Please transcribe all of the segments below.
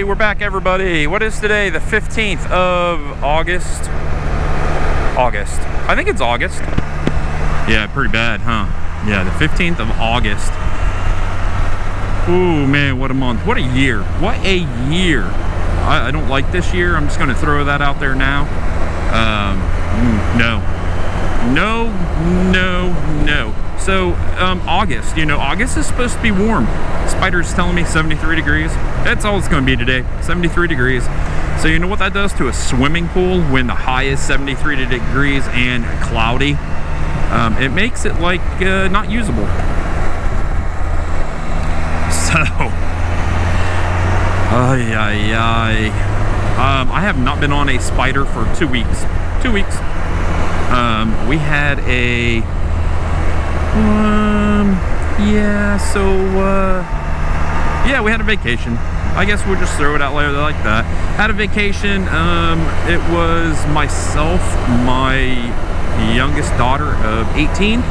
Hey, we're back, everybody. What is today? The 15th of August. I think it's August. Yeah, pretty bad, huh? Yeah, the 15th of August. Ooh, man, what a month. What a year. What a year. I don't like this year. I'm just going to throw that out there now. No. So, August, you know, August is supposed to be warm. Spider's telling me 73 degrees. That's all it's going to be today, 73 degrees. So you know what that does to a swimming pool when the high is 73 degrees and cloudy? It makes it like not usable. So, I have not been on a Spider for 2 weeks. 2 weeks. We had a we had a vacation. I guess we'll just throw it out there like that. Had a vacation. It was myself, my youngest daughter of 18,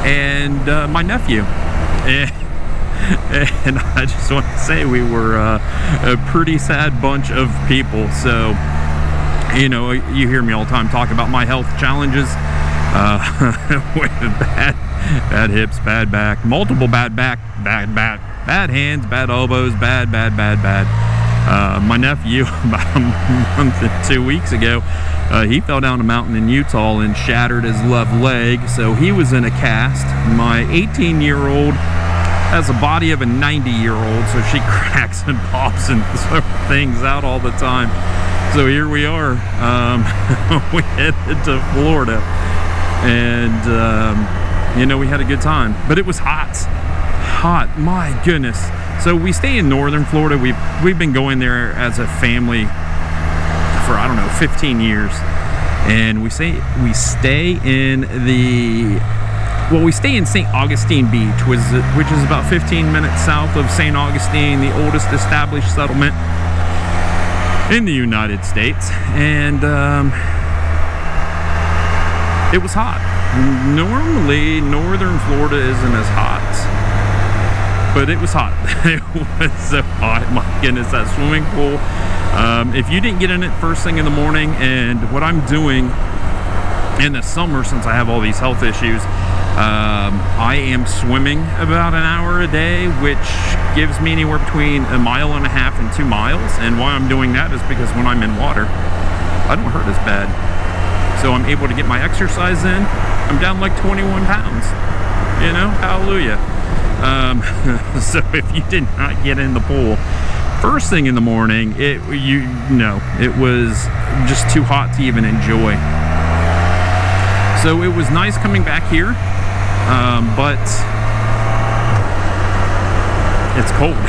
and my nephew. And I just want to say we were a pretty sad bunch of people. So, you know, you hear me all the time talk about my health challenges. With bad hips, bad back, multiple bad back, bad hands, bad elbows, bad. My nephew, about a month and 2 weeks ago, he fell down a mountain in Utah and shattered his left leg, so he was in a cast. My 18-year-old has a body of a 90-year-old, so she cracks and pops and throws things out all the time. So here we are. We headed to Florida. And, you know, we had a good time, but it was hot, my goodness. So we stay in northern Florida. We've been going there as a family for, I don't know, 15 years. And we stay in St. Augustine Beach, which is about 15 minutes south of St. Augustine, the oldest established settlement in the United States. And, it was hot. Normally, northern Florida isn't as hot, but it was hot. It was so hot. My goodness, that swimming pool. If you didn't get in it first thing in the morning, and what I'm doing in the summer, since I have all these health issues, I am swimming about an hour a day, which gives me anywhere between 1.5 miles and 2 miles. And why I'm doing that is because when I'm in water, I don't hurt as bad. So I'm able to get my exercise in. I'm down like 21 pounds, you know, hallelujah. So if you did not get in the pool first thing in the morning, it was just too hot to even enjoy. So it was nice coming back here, but it's cold.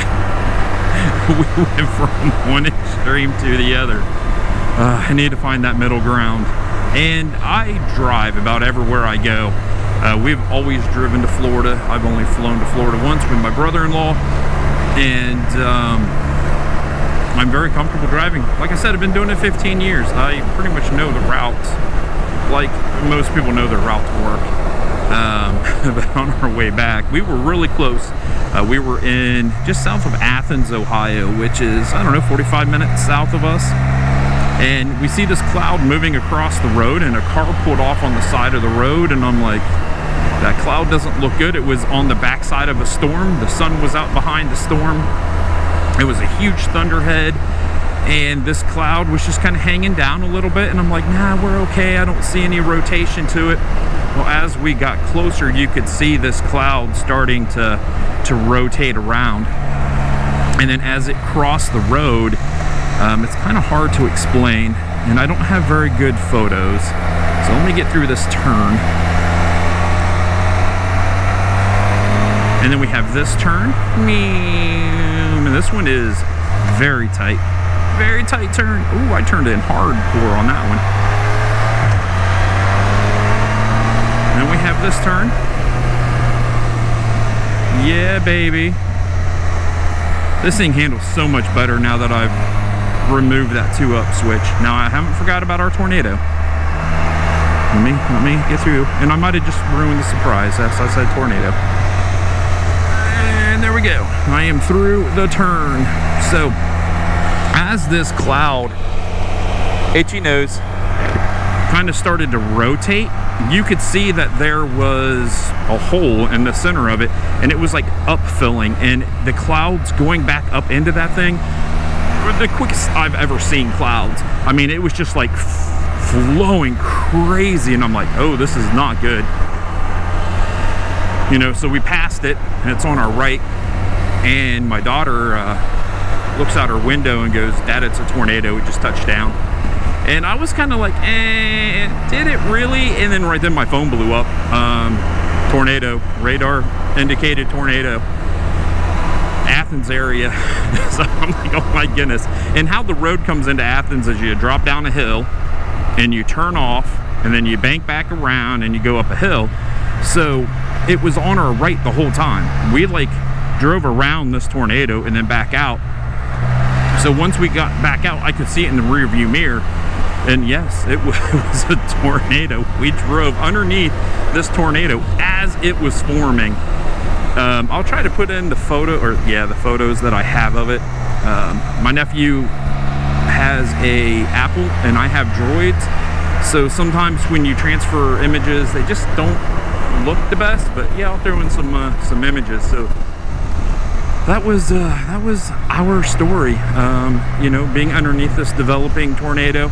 We went from one extreme to the other. I need to find that middle ground. And I drive about everywhere I go. We've always driven to Florida. I've only flown to Florida once with my brother-in-law. And I'm very comfortable driving. Like I said, I've been doing it 15 years. I pretty much know the route. Like most people know their route to work. But on our way back, we were really close. We were in just south of Athens, Ohio, which is, I don't know, 45 minutes south of us. And we see this cloud moving across the road, and a car pulled off on the side of the road, and I'm like, that cloud doesn't look good. It was on the backside of a storm. The sun was out behind the storm. It was a huge thunderhead, and this cloud was just kind of hanging down a little bit, and I'm like, nah, we're okay. I don't see any rotation to it. Well, as we got closer, you could see this cloud starting to rotate around. And then as it crossed the road, it's kind of hard to explain, and I don't have very good photos. So let me get through this turn. And then we have this turn. And this one is very tight. Very tight turn. Ooh, I turned in hardcore on that one. And then we have this turn. Yeah, baby. This thing handles so much better now that I've removed that 2-up switch. Now, I haven't forgot about our tornado. Let me get through. And I might have just ruined the surprise as I said tornado. And there we go. I am through the turn. So as this cloud, itchy nose, kind of started to rotate, you could see that there was a hole in the center of it, and it was like upfilling, and the clouds going back up into that thing were the quickest I've ever seen clouds. I mean, it was just like flowing crazy, and I'm like, oh, this is not good. You know, so we passed it, and it's on our right, and my daughter looks out her window and goes, Dad, it's a tornado, it just touched down. And I was kind of like, did it really? And then right then my phone blew up. Tornado, radar indicated tornado. Athens area. So I'm like, oh my goodness. And how the road comes into Athens is you drop down a hill and you turn off, and then you bank back around and you go up a hill. So it was on our right the whole time. We like drove around this tornado and then back out. So once we got back out, I could see it in the rear view mirror. And yes, it was a tornado. We drove underneath this tornado as it was forming. I'll try to put in the the photos that I have of it. My nephew has a Apple and I have Droids. So sometimes when you transfer images, they just don't look the best. But yeah, I'll throw in some images. So that was our story. You know, being underneath this developing tornado.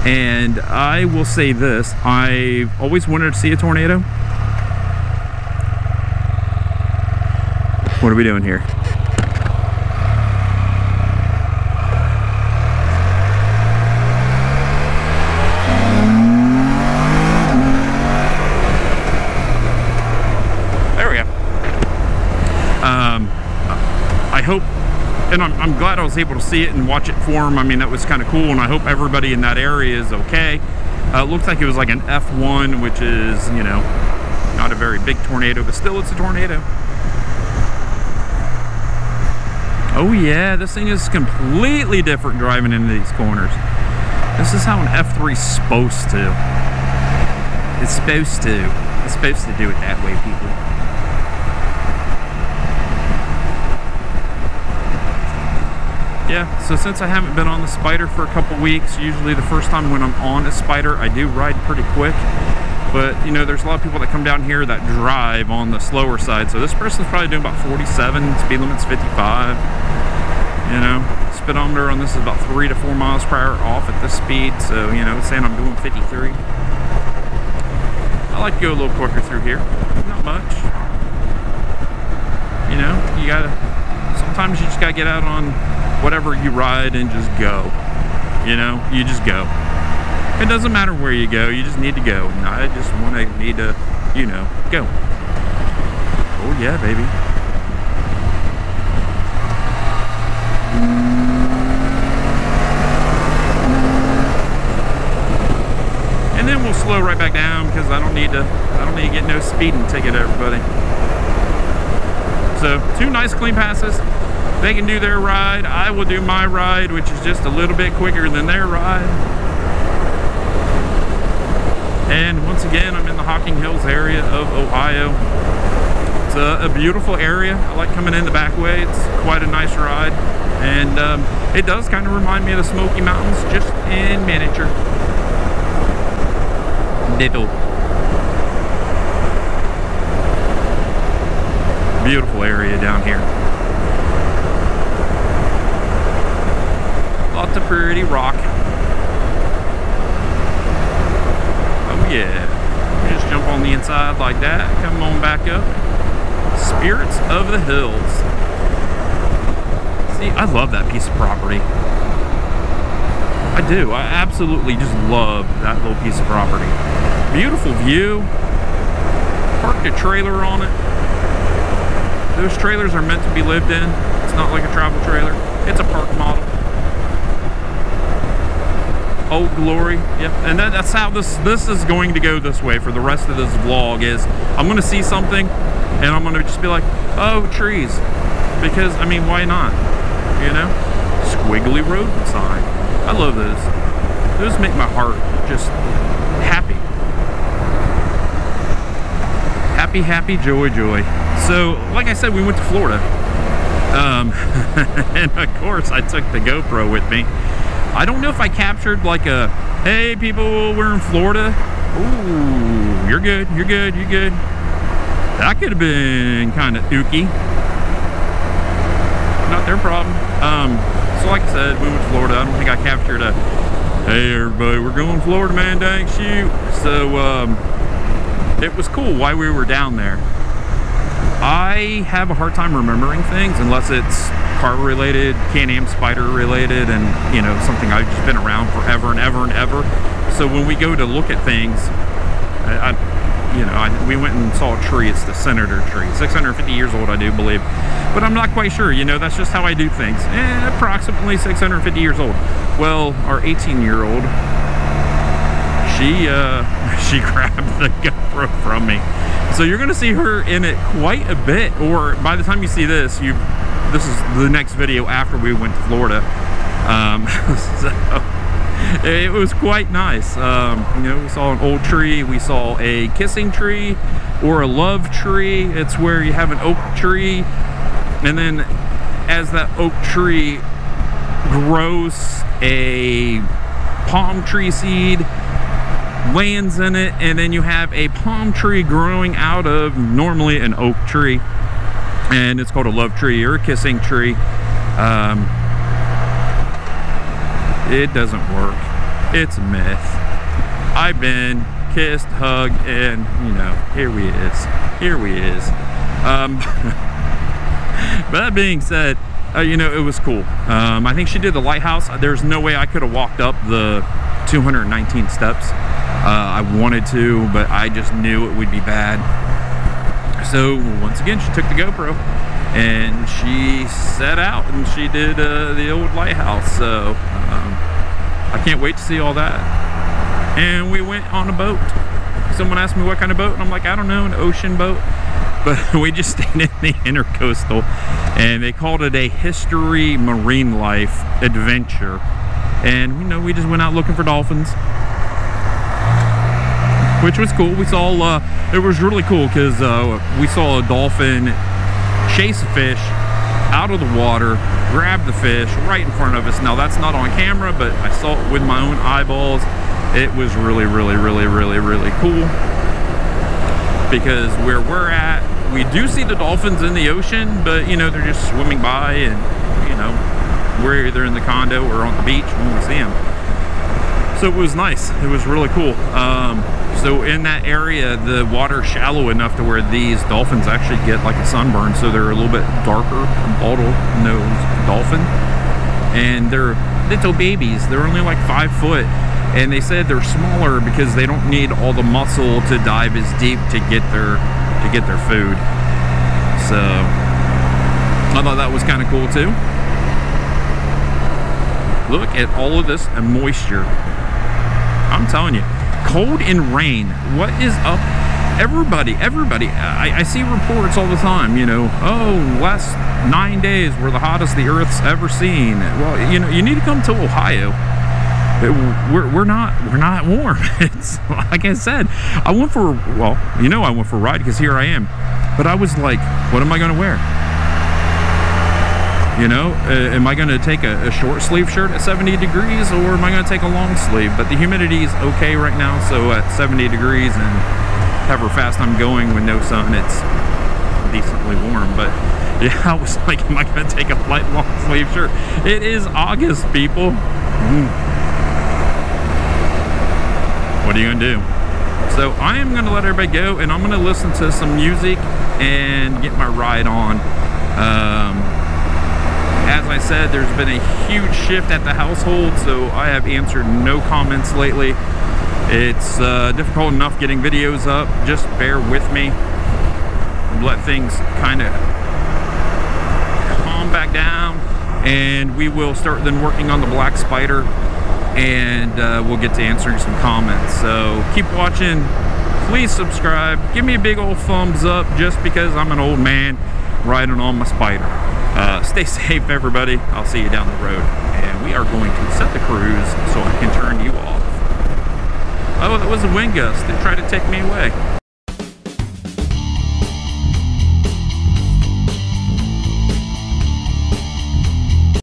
And I will say this, I've always wanted to see a tornado. What are we doing here? There we go. I hope, and I'm glad I was able to see it and watch it form. I mean, that was kind of cool, and I hope everybody in that area is okay. It looks like it was like an F1, which is, you know, not a very big tornado, but still it's a tornado. Oh yeah, this thing is completely different driving into these corners. This is how an F3 is supposed to. It's supposed to. It's supposed to do it that way, people. Yeah, so since I haven't been on the Spider for a couple weeks, usually the first time when I'm on a Spider, I do ride pretty quick. But, you know, there's a lot of people that come down here that drive on the slower side. So this person's probably doing about 47, speed limit's 55. You know, speedometer on this is about 3 to 4 miles per hour off at this speed. So, you know, saying I'm doing 53. I like to go a little quicker through here. Not much. You know, you gotta, sometimes you just gotta get out on whatever you ride and just go. You know, you just go. It doesn't matter where you go, you just need to go. And I just need to, you know, go. Oh yeah, baby. And then we'll slow right back down because I don't need to get no speeding ticket, everybody. So 2 nice clean passes. They can do their ride. I will do my ride, which is just a little bit quicker than their ride. And once again, I'm in the Hocking Hills area of Ohio. It's a beautiful area. I like coming in the back way. It's quite a nice ride. And it does kind of remind me of the Smoky Mountains, just in miniature. Little. Beautiful area down here. Lots of pretty rock. Oh yeah. Just jump on the inside like that. Come on back up. Spirits of the Hills. See, I love that piece of property. I do. I absolutely just love that little piece of property. Beautiful view. Parked a trailer on it. Those trailers are meant to be lived in. It's not like a travel trailer. It's a park model. Old Glory. Yep. And that's how this is going to go this way for the rest of this vlog. Is I'm going to see something and I'm going to just be like, oh, trees. Because, I mean, why not? You know? Squiggly road sign. I love those. Those make my heart just happy. Happy, happy, joy, joy. So, like I said, we went to Florida. And of course I took the GoPro with me. I don't know if I captured like a, hey people, we're in Florida. Ooh, you're good, you're good, you're good. That could have been kind of ooky. Not their problem. So like I said, we went to Florida. I don't think I captured a, hey everybody, we're going to Florida, man, dang shoot. So it was cool while we were down there. I have a hard time remembering things unless it's car related, Can-Am spider related, and you know, something I've just been around forever and ever and ever. So when we go to look at things, we went and saw a tree. It's the senator tree, 650 years old, I do believe, but I'm not quite sure. You know, that's just how I do things. Approximately 650 years old. Well, our 18-year-old, she grabbed the GoPro from me. So you're gonna see her in it quite a bit, or by the time you see this, this is the next video after we went to Florida. So it was quite nice. You know, we saw an old tree, we saw a kissing tree or a love tree. It's where you have an oak tree, and then as that oak tree grows, a palm tree seed lands in it, and then you have a palm tree growing out of normally an oak tree, and it's called a love tree or a kissing tree. It doesn't work. It's a myth. I've been kissed, hugged, and you know, here we is. Here we is. But that being said, you know, it was cool. I think she did the lighthouse. There's no way I could have walked up the 219 steps. I wanted to, but I just knew it would be bad. So once again, she took the GoPro and she set out and she did the old lighthouse. So I can't wait to see all that. And we went on a boat. Someone asked me what kind of boat, and I'm like, I don't know, an ocean boat. But we just stayed in the Intercoastal, and they called it a history marine life adventure. And you know, we just went out looking for dolphins, which was cool. We saw, it was really cool because we saw a dolphin chase a fish out of the water, grab the fish right in front of us. Now that's not on camera, but I saw it with my own eyeballs. It was really, really, really, really, really cool, because where we're at, we do see the dolphins in the ocean, but you know, they're just swimming by, and you know, we're either in the condo or on the beach when we see them. So it was nice. It was really cool. So in that area, the water's shallow enough to where these dolphins actually get like a sunburn, so they're a little bit darker, bottle-nosed dolphin. And they're little babies. They're only like 5 foot. And they said they're smaller because they don't need all the muscle to dive as deep to get their food. So I thought that was kind of cool too. Look at all of this moisture. I'm telling you, cold and rain. What is up? Everybody, I see reports all the time, you know, oh, last 9 days were the hottest the Earth's ever seen. Well, you know, you need to come to Ohio. We're not warm. It's like I said, I went for, well, you know, I went for a ride because here I am. But I was like, what am I going to wear? You know, am I going to take a short sleeve shirt at 70 degrees, or am I going to take a long sleeve? But the humidity is okay right now, so at 70 degrees and however fast I'm going with no sun, it's decently warm. But yeah, I was like, am I going to take a light long sleeve shirt? It is August, people. What are you going to do? So I am going to let everybody go, and I'm going to listen to some music and get my ride on. As I said, there's been a huge shift at the household, so I have answered no comments lately. It's difficult enough getting videos up. Just bear with me. Let things kind of calm back down, and we will start then working on the black spider, and we'll get to answering some comments. So keep watching. Please subscribe. Give me a big old thumbs up just because I'm an old man riding on my spider. Stay safe, everybody. I'll see you down the road. And we are going to set the cruise so I can turn you off. Oh, that was a wind gust. It tried to take me away.